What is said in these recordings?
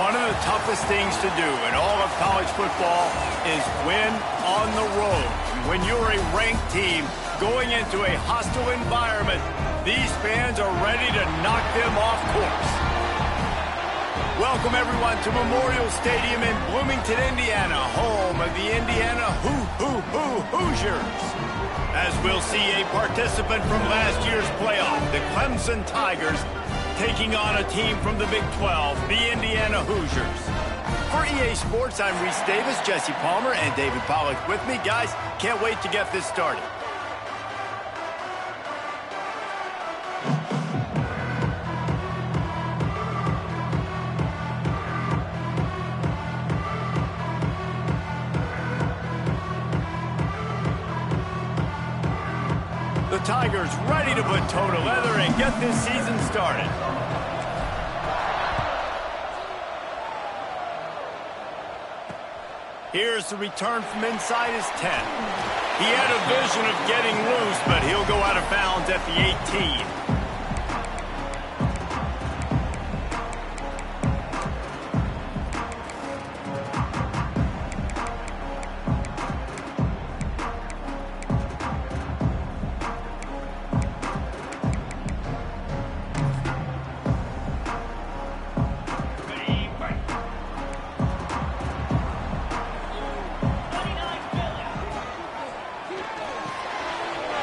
One of the toughest things to do in all of college football is win on the road. When you're a ranked team going into a hostile environment, these fans are ready to knock them off course. Welcome, everyone, to Memorial Stadium in Bloomington, Indiana, home of the Indiana Hoosiers. As we'll see a participant from last year's playoff, the Clemson Tigers, taking on a team from the Big 12, the Indiana Hoosiers. For EA Sports, I'm Reese Davis, Jesse Palmer, and David Pollack with me. Guys, can't wait to get this started. The Tigers ready to put toe to leather and get this season started. Here's the return from inside his 10. He had a vision of getting loose, but he'll go out of bounds at the 18.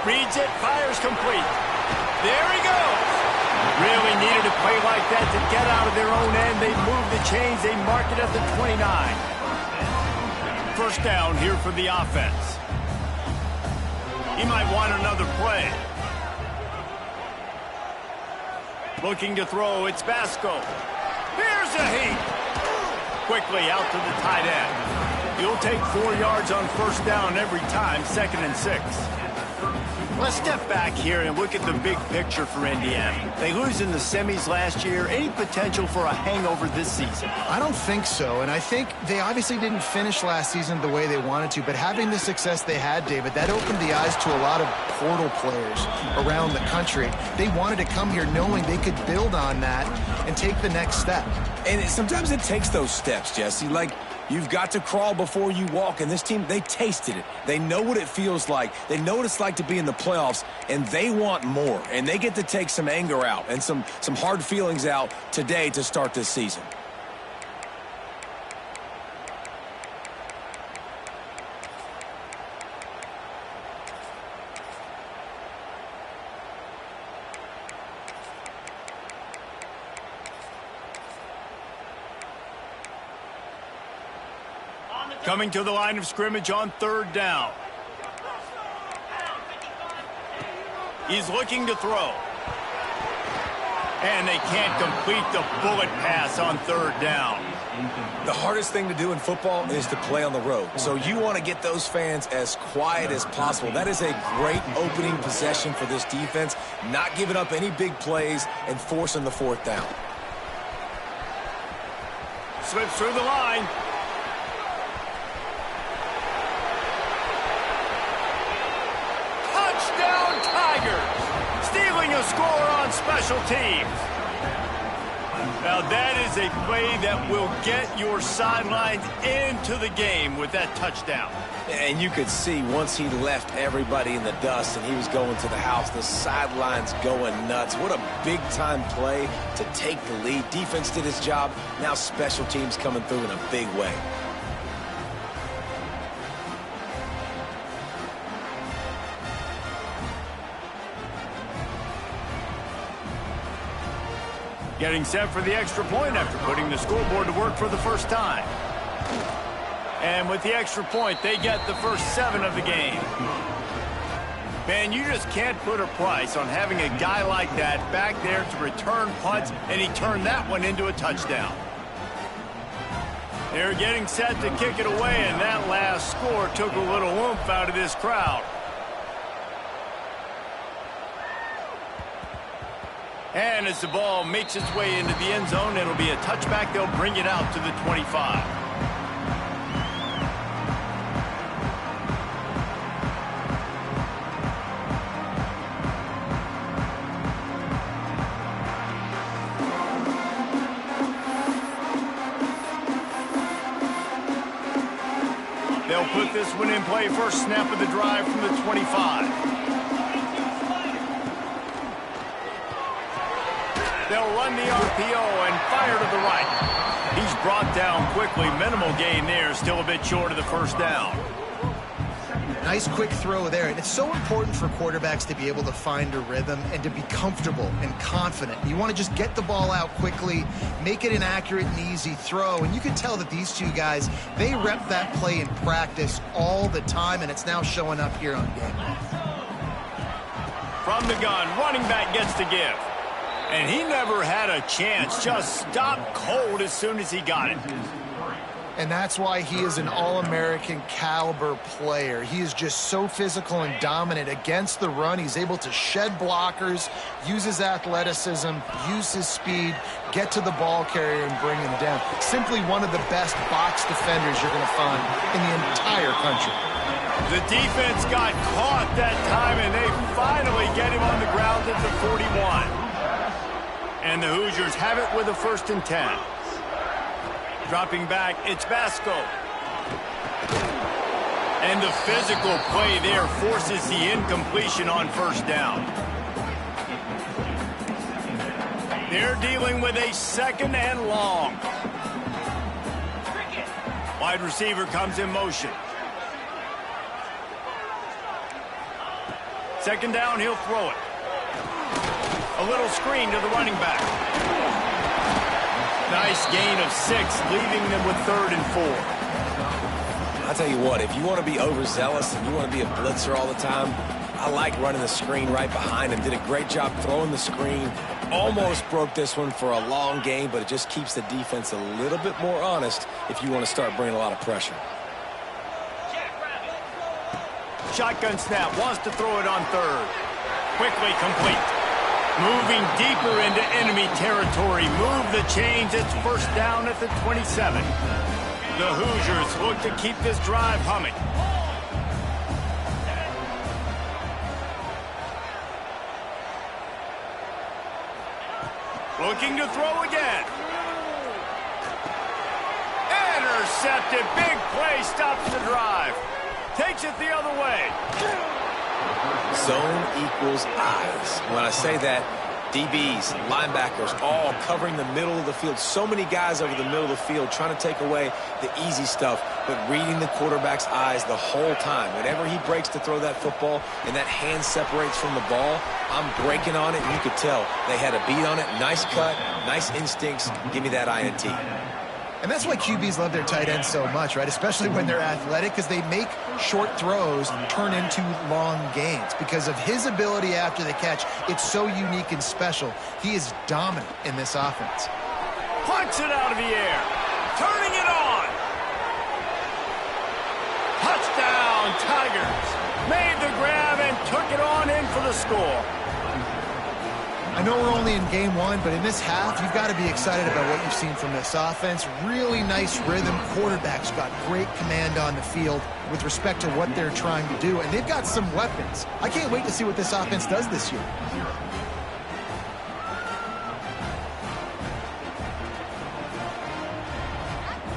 Reads it, fires complete. There he goes. Really needed a play like that to get out of their own end. They move the chains. They mark it at the 29. First down here for the offense. He might want another play. Looking to throw, it's Basco. Here's a heat. Quickly out to the tight end. You'll take 4 yards on first down every time, 2nd and 6. Let's step back here and look at the big picture for Indiana. They lose in the semis last year. Any potential for a hangover this season? I don't think so, and I think they obviously didn't finish last season the way they wanted to, but having the success they had, David, that opened the eyes to a lot of portal players around the country. They wanted to come here knowing they could build on that and take the next step. And sometimes it takes those steps, Jesse. Like, you've got to crawl before you walk, and this team, they tasted it. They know what it feels like. They know what it's like to be in the playoffs, and they want more. And they get to take some anger out and some hard feelings out today to start this season. Coming to the line of scrimmage on 3rd down. He's looking to throw. And they can't complete the bullet pass on 3rd down. The hardest thing to do in football is to play on the road. So you want to get those fans as quiet as possible. That is a great opening possession for this defense. Not giving up any big plays and forcing the 4th down. Slips through the line. Touchdown Tigers! Stealing a score on special teams. Now that is a play that will get your sidelines into the game with that touchdown. And you could see once he left everybody in the dust and he was going to the house, the sidelines going nuts. What a big-time play to take the lead. Defense did its job. Now special teams coming through in a big way. Getting set for the extra point after putting the scoreboard to work for the first time. And with the extra point, they get the first 7 of the game. Man, you just can't put a price on having a guy like that back there to return punts, and he turned that one into a touchdown. They're getting set to kick it away, and that last score took a little oomph out of this crowd. And as the ball makes its way into the end zone, it'll be a touchback. They'll bring it out to the 25. put this one in play. First snap of the drive from the 25. They'll run the RPO and fire to the right. He's brought down quickly. Minimal gain there. Still a bit short of the first down. Nice quick throw there. And it's so important for quarterbacks to be able to find a rhythm and to be comfortable and confident. You want to just get the ball out quickly, make it an accurate and easy throw. And you can tell that these two guys, they rep that play in practice all the time, and it's now showing up here on game. From the gun, running back gets to give. And he never had a chance. Just stopped cold as soon as he got it. And that's why he is an All-American caliber player. He is just so physical and dominant against the run. He's able to shed blockers, use his athleticism, use his speed, get to the ball carrier and bring him down. Simply one of the best box defenders you're going to find in the entire country. The defense got caught that time, and they finally get him on the ground at the 41. And the Hoosiers have it with a 1st and 10. Dropping back, it's Basco. And the physical play there forces the incompletion on first down. They're dealing with a 2nd and long. Wide receiver comes in motion. 2nd down, he'll throw it. A little screen to the running back. Nice gain of 6, leaving them with 3rd and 4. I'll tell you what, if you want to be overzealous and you want to be a blitzer all the time, I like running the screen right behind him. Did a great job throwing the screen. Almost broke this one for a long game, but it just keeps the defense a little bit more honest if you want to start bringing a lot of pressure. Shotgun snap, wants to throw it on 3rd. Quickly complete. Moving deeper into enemy territory. Move the chains. It's 1st down at the 27. The Hoosiers look to keep this drive humming. Looking to throw again. Intercepted. Big play stops the drive. Takes it the other way. Zone equals eyes. When I say that, DBs, linebackers, all covering the middle of the field. So many guys over the middle of the field trying to take away the easy stuff, but reading the quarterback's eyes the whole time. Whenever he breaks to throw that football and that hand separates from the ball, I'm breaking on it, and you could tell they had a beat on it. Nice cut, nice instincts. Give me that INT. And that's why QBs love their tight ends so much, right? Especially when they're athletic, because they make short throws turn into long gains. Because of his ability after the catch, it's so unique and special. He is dominant in this offense. Plucks it out of the air. Turning it on. Touchdown, Tigers. Made the grab and took it on in for the score. I know we're only in game 1, but in this half, you've got to be excited about what you've seen from this offense. Really nice rhythm. Quarterback's got great command on the field with respect to what they're trying to do, and they've got some weapons. I can't wait to see what this offense does this year.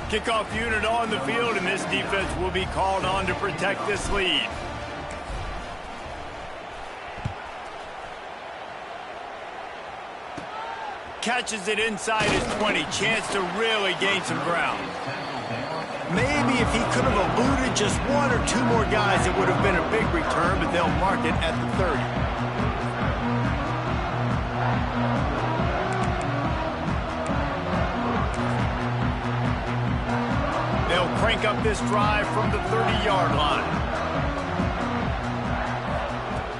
Kickoff unit on the field, and this defense will be called on to protect this lead. Catches it inside his 20. Chance to really gain some ground. Maybe if he could have eluded just 1 or 2 more guys, it would have been a big return, but they'll mark it at the 30. They'll crank up this drive from the 30-yard line.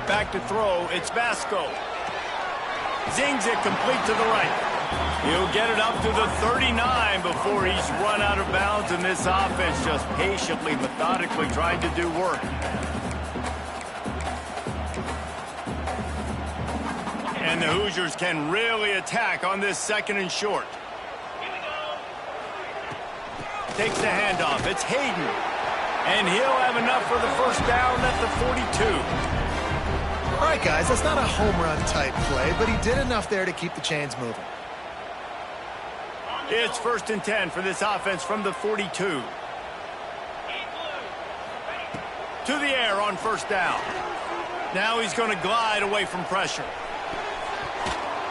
Back to throw, it's Basco. Zings it complete to the right. He'll get it up to the 39 before he's run out of bounds, and this offense just patiently, methodically trying to do work. And the Hoosiers can really attack on this 2nd and short. Takes the handoff. It's Hayden. And he'll have enough for the 1st down at the 42. All right, guys, that's not a home run type play, but he did enough there to keep the chains moving. It's 1st and 10 for this offense from the 42. To the air on first down. Now he's going to glide away from pressure.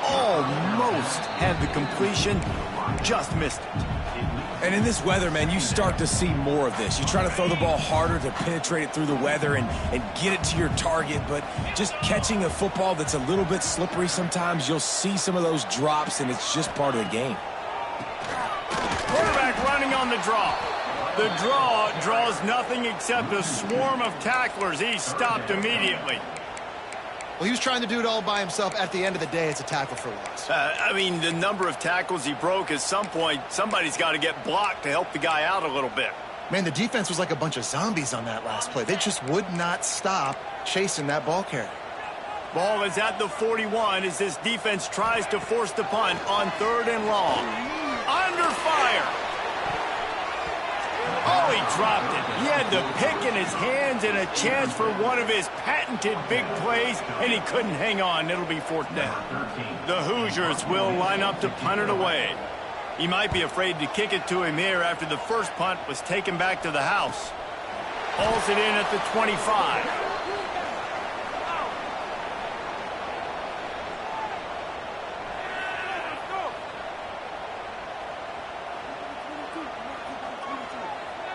Almost had the completion, just missed it. And in this weather, man, you start to see more of this. You try to throw the ball harder to penetrate it through the weather and get it to your target, but just catching a football that's a little bit slippery sometimes, you'll see some of those drops, and it's just part of the game. Quarterback running on the draw. The draw draws nothing except a swarm of tacklers. He's stopped immediately. Well, he was trying to do it all by himself. At the end of the day, it's a tackle for loss. I mean, the number of tackles he broke, at some point, somebody's got to get blocked to help the guy out a little bit. Man, the defense was like a bunch of zombies on that last play. They just would not stop chasing that ball carrier. Ball is at the 41 as this defense tries to force the punt on 3rd and long. Under fire. Oh, he dropped it. He had the pick in his hands and a chance for one of his patented big plays, and he couldn't hang on. It'll be 4th down. The Hoosiers will line up to punt it away. He might be afraid to kick it to him here after the first punt was taken back to the house. Hauls it in at the 25.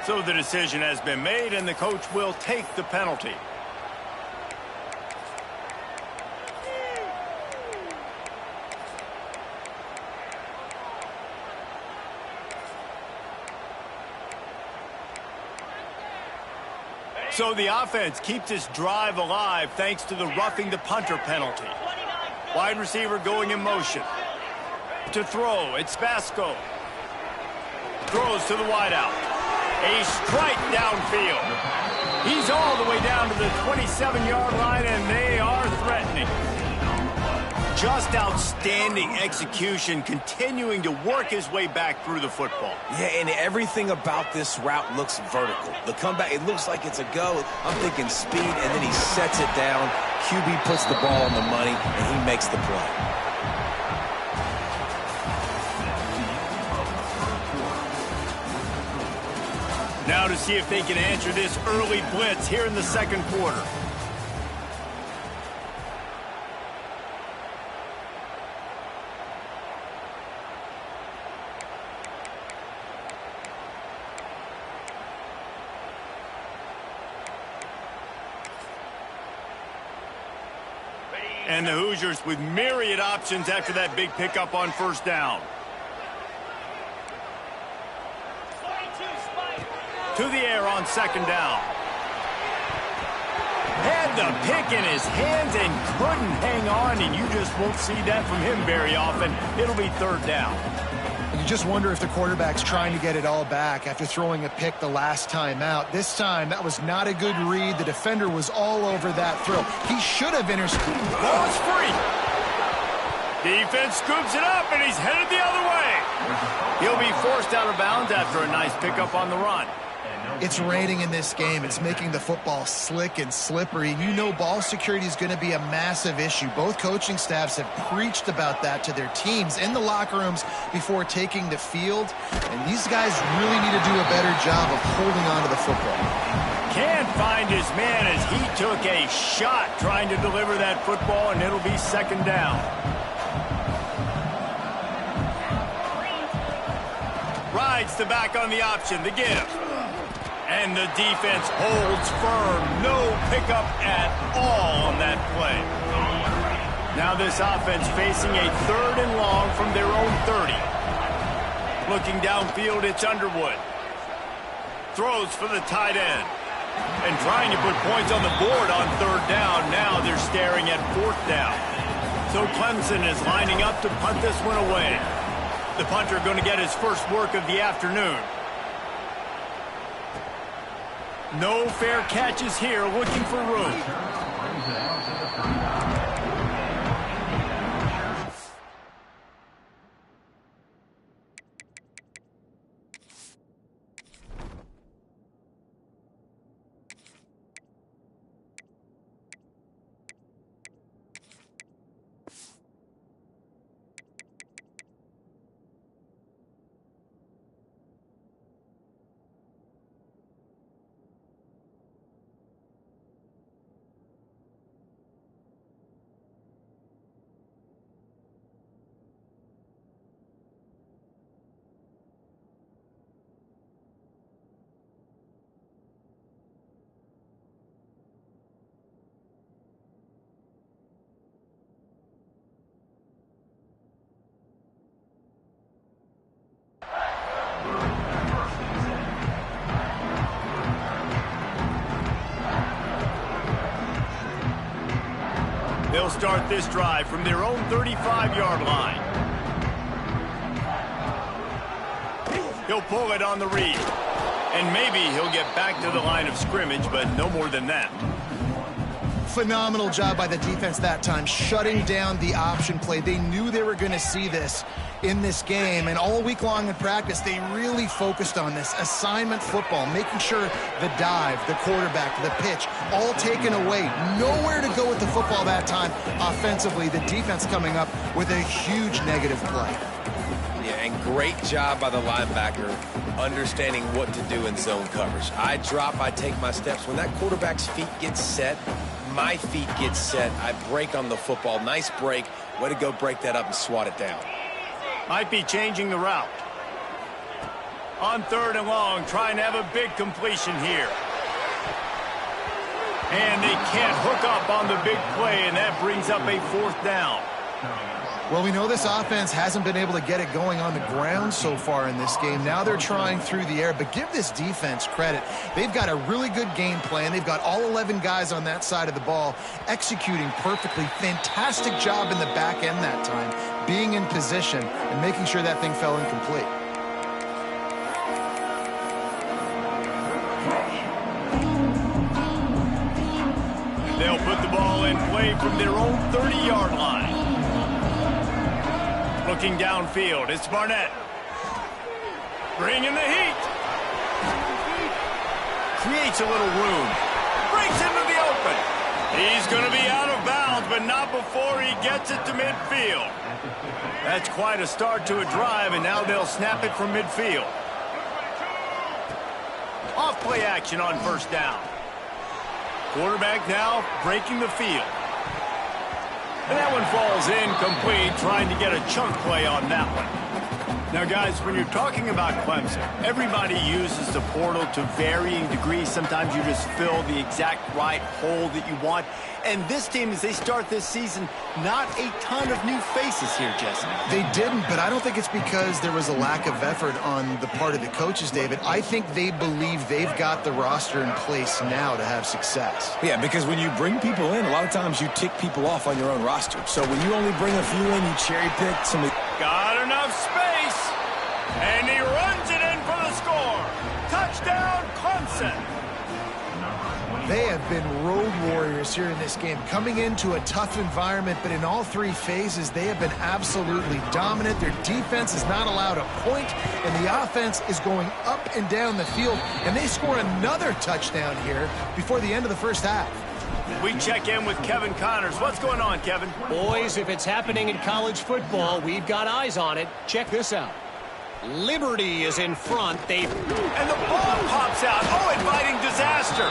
So the decision has been made, and the coach will take the penalty. So the offense keeps this drive alive thanks to the roughing the punter penalty. Wide receiver going in motion. To throw, it's Vasco. Throws to the wideout. A strike downfield. He's all the way down to the 27-yard line, and they are threatening. Just outstanding execution, continuing to work his way back through the football. Yeah, and everything about this route looks vertical. The comeback, it looks like it's a go. I'm thinking speed, and then he sets it down. QB puts the ball on the money, and he makes the play. Now to see if they can answer this early blitz here in the 2nd quarter. And the Hoosiers with myriad options after that big pickup on 1st down. To the air on 2nd down. Had the pick in his hands and couldn't hang on, and you just won't see that from him very often. It'll be 3rd down. You just wonder if the quarterback's trying to get it all back after throwing a pick the last time out. This time, that was not a good read. The defender was all over that throw. He should have intercepted. Ball's free. Defense scoops it up, and he's headed the other way. He'll be forced out of bounds after a nice pickup on the run. It's raining in this game. It's making the football slick and slippery. You know ball security is going to be a massive issue. Both coaching staffs have preached about that to their teams in the locker rooms before taking the field. And these guys really need to do a better job of holding on to the football. Can't find his man as he took a shot trying to deliver that football, and it'll be 2nd down. Rides the back on the option, the give. And the defense holds firm. No pickup at all on that play. Now this offense facing a 3rd and long from their own 30. Looking downfield, it's Underwood. Throws for the tight end. And trying to put points on the board on 3rd down. Now they're staring at 4th down. So Clemson is lining up to punt this one away. The punter going to get his first work of the afternoon. No fair catches here, looking for room. They'll start this drive from their own 35-yard line. He'll pull it on the read. And maybe he'll get back to the line of scrimmage, but no more than that. Phenomenal job by the defense that time, shutting down the option play. They knew they were going to see this in this game, and all week long in practice, they really focused on this assignment football, making sure the dive, the quarterback, the pitch, all taken away. Nowhere to go with the football that time offensively. The defense coming up with a huge negative play. Yeah, and great job by the linebacker understanding what to do in zone coverage. I drop, I take my steps. When that quarterback's feet get set, my feet get set. I break on the football. Nice break. Way to go break that up and swat it down. Might be changing the route. On 3rd and long, trying to have a big completion here. And they can't hook up on the big play, and that brings up a 4th down. Well, we know this offense hasn't been able to get it going on the ground so far in this game. Now they're trying through the air, but give this defense credit. They've got a really good game plan. They've got all 11 guys on that side of the ball executing perfectly. Fantastic job in the back end that time, being in position and making sure that thing fell incomplete. They'll put the ball in play from their own 30-yard line. Looking downfield, it's Barnett. Bringing the heat. Creates a little room. Breaks into the open. He's going to be out of bounds, but not before he gets it to midfield. That's quite a start to a drive, and now they'll snap it from midfield. Off play action on 1st down. Quarterback now breaking the field. And that one falls incomplete, trying to get a chunk play on that one. Now, guys, when you're talking about Clemson, everybody uses the portal to varying degrees. Sometimes you just fill the exact right hole that you want. And this team, as they start this season, not a ton of new faces here, Jesse. They didn't, but I don't think it's because there was a lack of effort on the part of the coaches, David. I think they believe they've got the roster in place now to have success. Yeah, because when you bring people in, a lot of times you tick people off on your own roster. So when you only bring a few in, you cherry pick some. Got enough space, and he runs it in for the score. Touchdown, Clemson. They have been road warriors here in this game, coming into a tough environment, but in all 3 phases, they have been absolutely dominant. Their defense is not allowed a point, and the offense is going up and down the field, and they score another touchdown here before the end of the 1st half. We check in with Kevin Connors. What's going on, Kevin? Boys, if it's happening in college football, we've got eyes on it. Check this out. Liberty is in front. And the ball pops out. Oh, inviting disaster.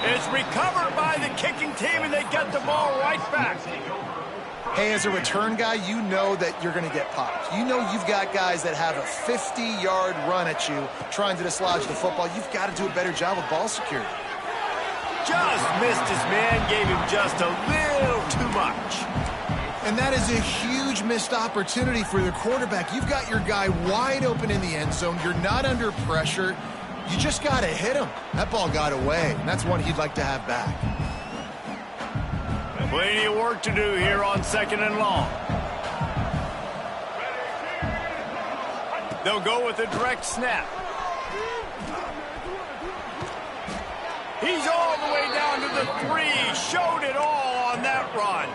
It's recovered by the kicking team, and they get the ball right back. Hey, as a return guy, you know that you're going to get popped. You know you've got guys that have a 50-yard run at you trying to dislodge the football. You've got to do a better job of ball security. Just missed his man, gave him just a little too much. And that is a huge missed opportunity for the quarterback. You've got your guy wide open in the end zone. You're not under pressure. You just got to hit him. That ball got away, and that's one he'd like to have back. Plenty of work to do here on 2nd and long. They'll go with a direct snap. He's all the way down to the 3. Showed it all on that run.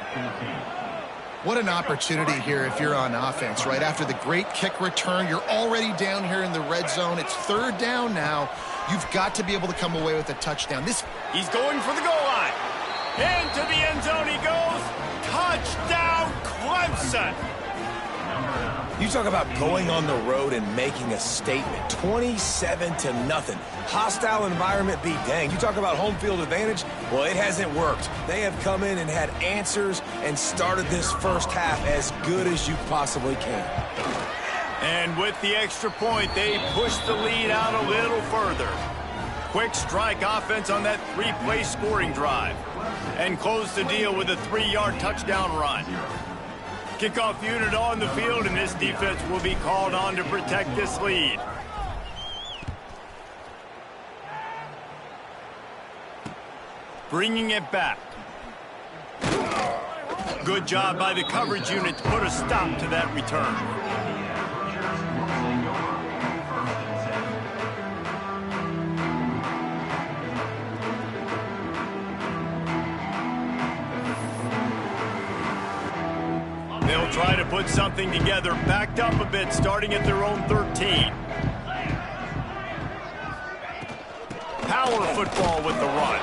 What an opportunity here if you're on offense, right? After the great kick return, you're already down here in the red zone. It's 3rd down now. You've got to be able to come away with a touchdown. He's going for the goal line. Into the end zone he goes. Touchdown, Clemson. You talk about going on the road and making a statement. 27-0. Hostile environment be danged. You talk about home field advantage. Well, it hasn't worked. They have come in and had answers and started this 1st half as good as you possibly can. And with the extra point, they push the lead out a little further. Quick strike offense on that 3-play scoring drive. And close the deal with a 3-yard touchdown run. Kickoff unit on the field, and this defense will be called on to protect this lead. Bringing it back. Good job by the coverage unit to put a stop to that return. They'll try to put something together, backed up a bit, starting at their own 13. Power football with the run.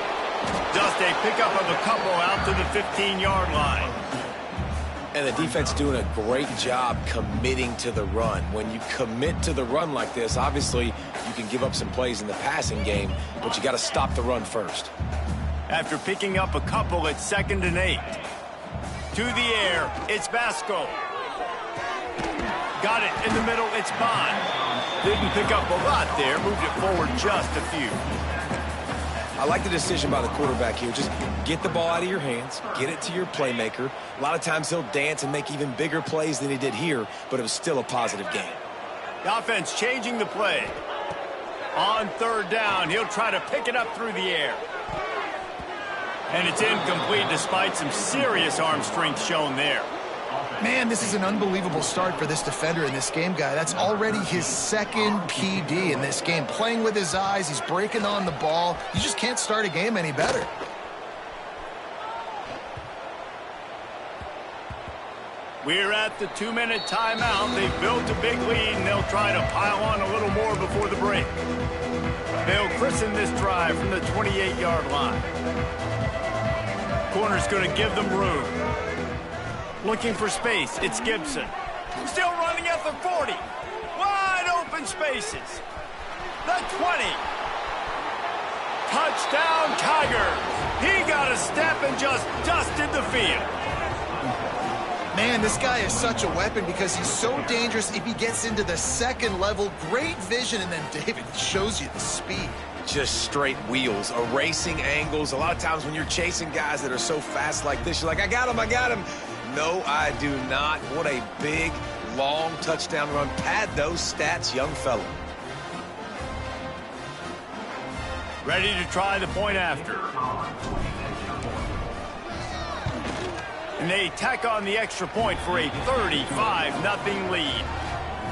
Just a pickup of a couple out to the 15-yard line. And the defense doing a great job committing to the run. When you commit to the run like this, obviously you can give up some plays in the passing game, but you got to stop the run first. After picking up a couple at 2nd and 8. To the air, it's Basco. Got it in the middle, it's Bond. Didn't pick up a lot there, moved it forward just a few. I like the decision by the quarterback here. Just get the ball out of your hands, get it to your playmaker. A lot of times he'll dance and make even bigger plays than he did here, but it was still a positive game. The offense changing the play. On 3rd down, he'll try to pick it up through the air. And it's incomplete despite some serious arm strength shown there. Man, this is an unbelievable start for this defender in this game, guy. That's already his 2nd PD in this game. Playing with his eyes, he's breaking on the ball. You just can't start a game any better. We're at the 2-minute timeout. They've built a big lead, and they'll try to pile on a little more before the break. They'll christen this drive from the 28-yard line. Corner's going to give them room. Looking for space, it's Gibson. Still running at the 40. Wide open spaces. The 20. Touchdown, Tigers. He got a step and just dusted the field. Man, this guy is such a weapon because he's so dangerous if he gets into the 2nd level. Great vision, and then David shows you the speed. Just straight wheels, erasing angles. A lot of times when you're chasing guys that are so fast like this, you're like, I got him, I got him. No, I do not. What a big, long touchdown run. Pad those stats, young fella. Ready to try the point after. And they tack on the extra point for a 35-0 lead.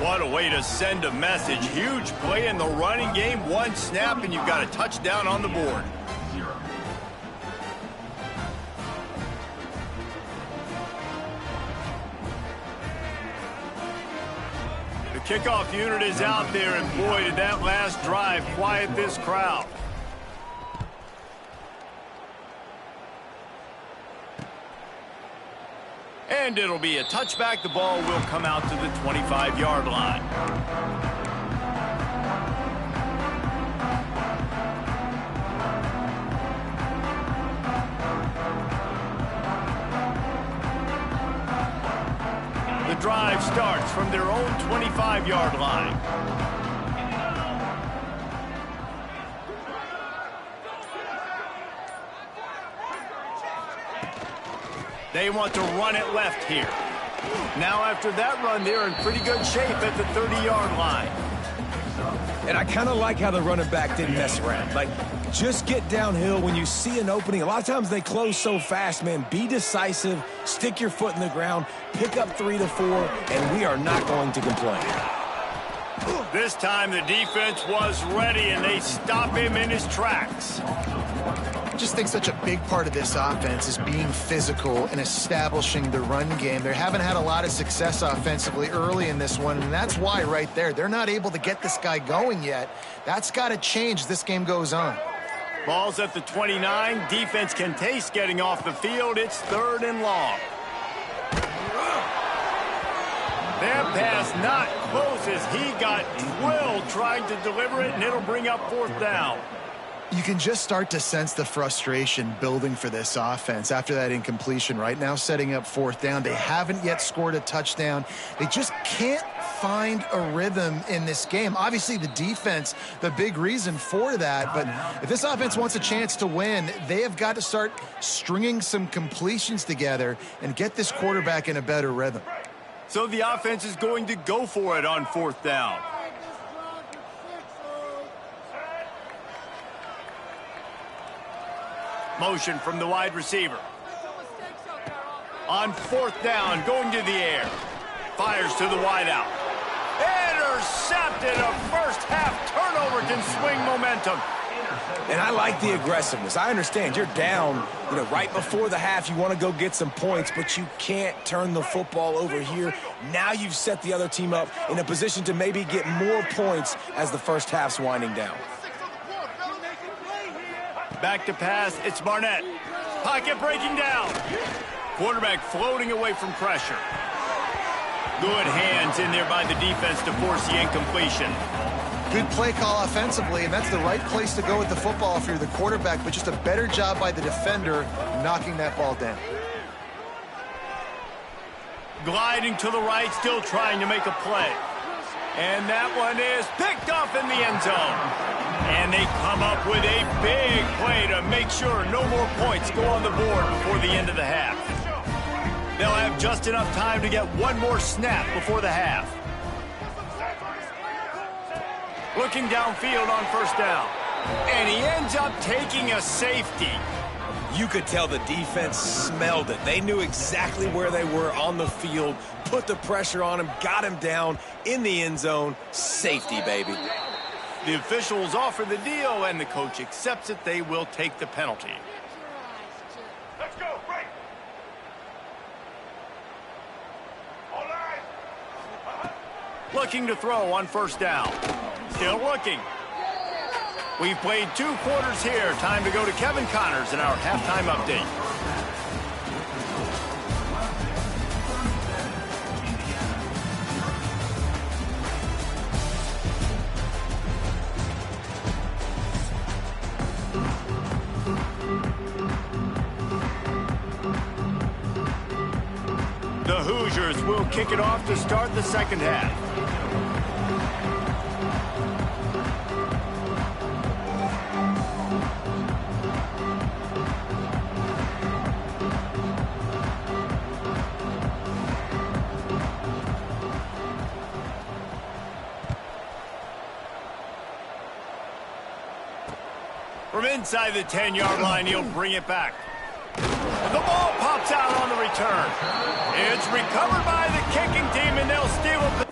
What a way to send a message. Huge play in the running game. One snap, and you've got a touchdown on the board. The kickoff unit is out there, and boy, did that last drive quiet this crowd. And it'll be a touchback. The ball will come out to the 25-yard line. The drive starts from their own 25-yard line. They want to run it left here. Now after that run, they're in pretty good shape at the 30-yard line. And I kind of like how the running back didn't mess around. Like, just get downhill when you see an opening. A lot of times they close so fast, man. Be decisive, stick your foot in the ground, pick up 3 to 4, and we are not going to complain. This time the defense was ready, and they stop him in his tracks. I just think such a big part of this offense is being physical and establishing the run game. They haven't had a lot of success offensively early in this one, and that's why right there. They're not able to get this guy going yet. That's got to change as this game goes on. Ball's at the 29. Defense can taste getting off the field. It's 3rd and long. That pass not close as he got drilled trying to deliver it, and it'll bring up 4th down. You can just start to sense the frustration building for this offense after that incompletion. Right now, setting up 4th down. They haven't yet scored a touchdown. They just can't find a rhythm in this game. Obviously, the defense, the big reason for that. But if this offense wants a chance to win, they have got to start stringing some completions together and get this quarterback in a better rhythm. So the offense is going to go for it on 4th down. Motion from the wide receiver. On 4th down, going to the air. Fires to the wideout. Intercepted. A first-half turnover can swing momentum. And I like the aggressiveness. I understand you're down, right before the half. You want to go get some points, but you can't turn the football over here. Now you've set the other team up in a position to maybe get more points as the first half's winding down. Back to pass. It's Barnett. Pocket breaking down. Quarterback floating away from pressure. Good hands in there by the defense to force the incompletion. Good play call offensively, and that's the right place to go with the football if you're the quarterback, but just a better job by the defender knocking that ball down. Gliding to the right, still trying to make a play. And that one is picked off in the end zone. And they come up with a big play to make sure no more points go on the board before the end of the half. They'll have just enough time to get one more snap before the half. Looking downfield on 1st down. And he ends up taking a safety. You could tell the defense smelled it. They knew exactly where they were on the field, put the pressure on him, got him down in the end zone. Safety, baby. The officials offer the deal, and the coach accepts it. They will take the penalty. Let's go, break. All right. Looking to throw on 1st down. Still looking. We've played 2 quarters here. Time to go to Kevin Connors in our halftime update. The Hoosiers will kick it off to start the second half. From inside the 10-yard line, he'll bring it back. The ball pops out on the return. It's recovered by the kicking team, and they'll steal it.